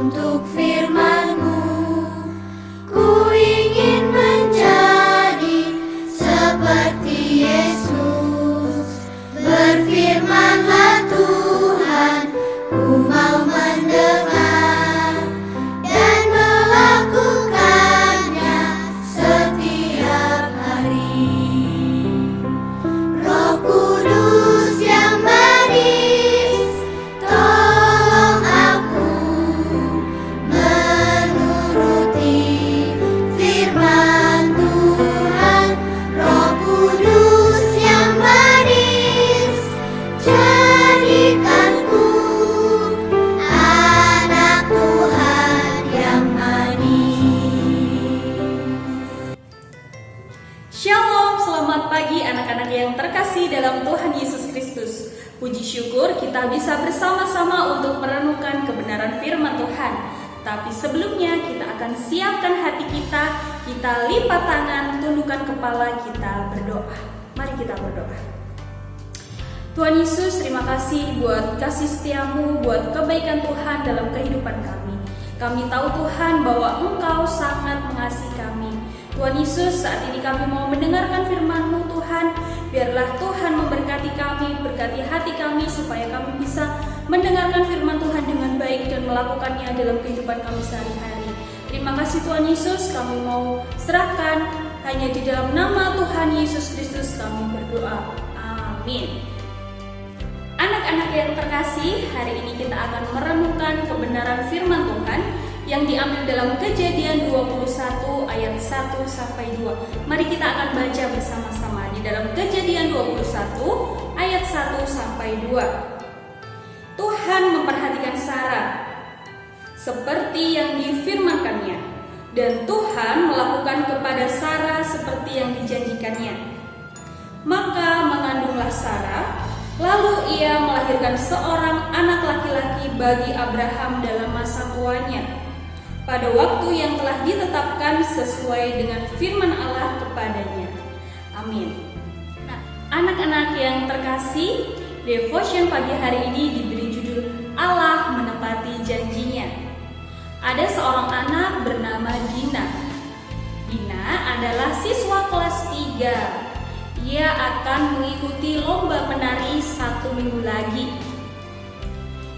untuk firman-Mu. Ku ingin menjadi seperti Yesus. Berfirman-Lah Tuhan, ku mau mendengar dan melakukannya setiap hari. Roh Kudus yang manis, tolong aku menuruti firman Tuhan. Roh Kudus yang manis, jadikanku anak Tuhan yang manis. Shalom, selamat pagi anak-anak yang terkasih dalam Tuhan Yesus Kristus. Puji syukur kita bisa bersama-sama untuk merenungkan kebenaran firman Tuhan. Tapi sebelumnya kita akan siapkan hati kita lipat tangan, tundukkan kepala, kita berdoa. Mari kita berdoa. Tuhan Yesus, terima kasih buat kasih setiamu, buat kebaikan Tuhan dalam kehidupan kami. Kami tahu Tuhan bahwa Engkau sangat mengasihi kami. Tuhan Yesus, saat ini kami mau mendengarkan firman-Mu Tuhan. Biarlah Tuhan memberkati kami, berkati hati kami supaya kami bisa mendengarkan firman Tuhan dengan baik dan melakukannya dalam kehidupan kami sehari-hari. Terima kasih Tuhan Yesus, kami mau serahkan hanya di dalam nama Tuhan Yesus Kristus kami berdoa. Amin. Anak-anak yang terkasih, hari ini kita akan merenungkan kebenaran firman Tuhan yang diambil dalam Kejadian 21 ayat 1 sampai 2. Mari kita akan baca bersama-sama di dalam Kejadian 21 ayat 1 sampai 2. Tuhan memperhatikan Sarah seperti yang difirmankannya, dan Tuhan melakukan kepada Sarah seperti yang dijanjikannya. Maka mengandunglah Sarah, lalu ia melahirkan seorang anak laki-laki bagi Abraham dalam masa tuanya, pada waktu yang telah ditetapkan sesuai dengan firman Allah kepadanya. Amin. Nah, anak-anak yang terkasih, devotion pagi hari ini diberi judul Allah menepati janjinya. Ada seorang anak bernama Dina. Dina adalah siswa kelas 3. Ia akan mengikuti lomba menari 1 minggu lagi.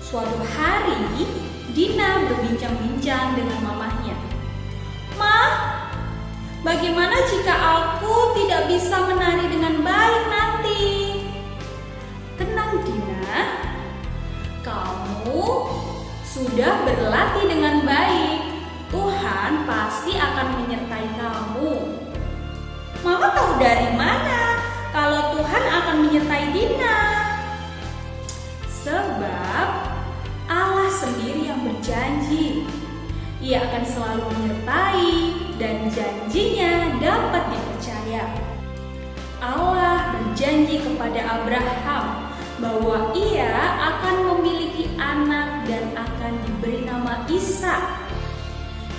Suatu hari, Dina berbincang-bincang dengan mamahnya. "Mah, bagaimana jika aku tidak bisa menari dengan baik nanti?" "Tenang Dina, kamu sudah berlatih dengan baik. Tuhan pasti akan menyertai kamu." "Mama tahu dari mana kalau Tuhan akan menyertai Dina?" "Sebab Allah sendiri yang berjanji. Ia akan selalu menyertai dan janjinya dapat dipercaya. Allah berjanji kepada Abraham bahwa ia akan memiliki anak dan akan diberi nama Ishak.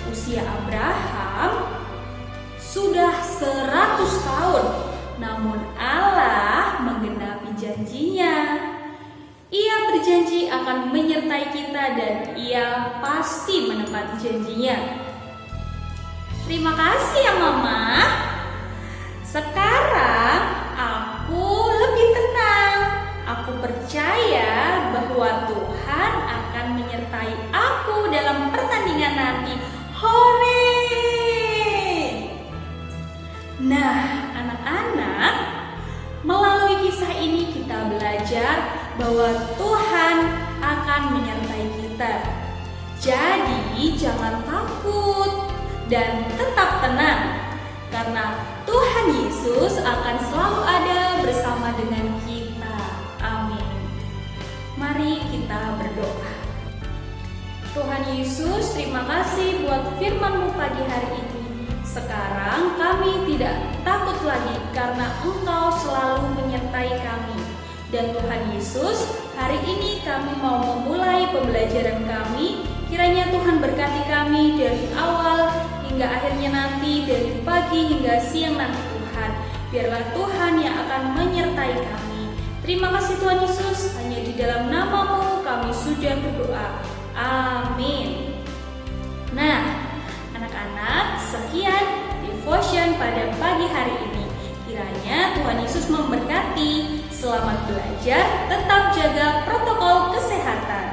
Usia Abraham sudah 100 tahun, namun Allah menggenapi janjinya. Ia berjanji akan menyertai kita dan ia pasti menepati janjinya. Terima kasih ya Mama. Sekarang aku lebih tenang. Aku percaya bahwa Tuhan akan menyertai aku dalam pertandingan nanti. Hore! Nah, anak-anak, melalui kisah ini kita belajar bahwa Tuhan akan menyertai kita. Jadi jangan takut dan tetap tenang, karena Tuhan Yesus akan selalu ada bersama dengan kita. Amin. Mari kita berdoa. Tuhan Yesus, terima kasih buat firman-Mu pagi hari ini. Sekarang kami tidak takut lagi karena Engkau selalu menyertai kami. Dan Tuhan Yesus, hari ini kami mau memulai pembelajaran kami. Kiranya Tuhan berkati kami dari awal hingga akhirnya nanti, dari pagi hingga siang nanti Tuhan. Biarlah Tuhan yang akan menyertai kami. Terima kasih Tuhan Yesus, hanya di dalam nama-Mu kami sudah berdoa. Amin. anak-anak, sekian devotion pada pagi hari ini. Kiranya Tuhan Yesus memberkati. Selamat belajar, tetap jaga protokol kesehatan.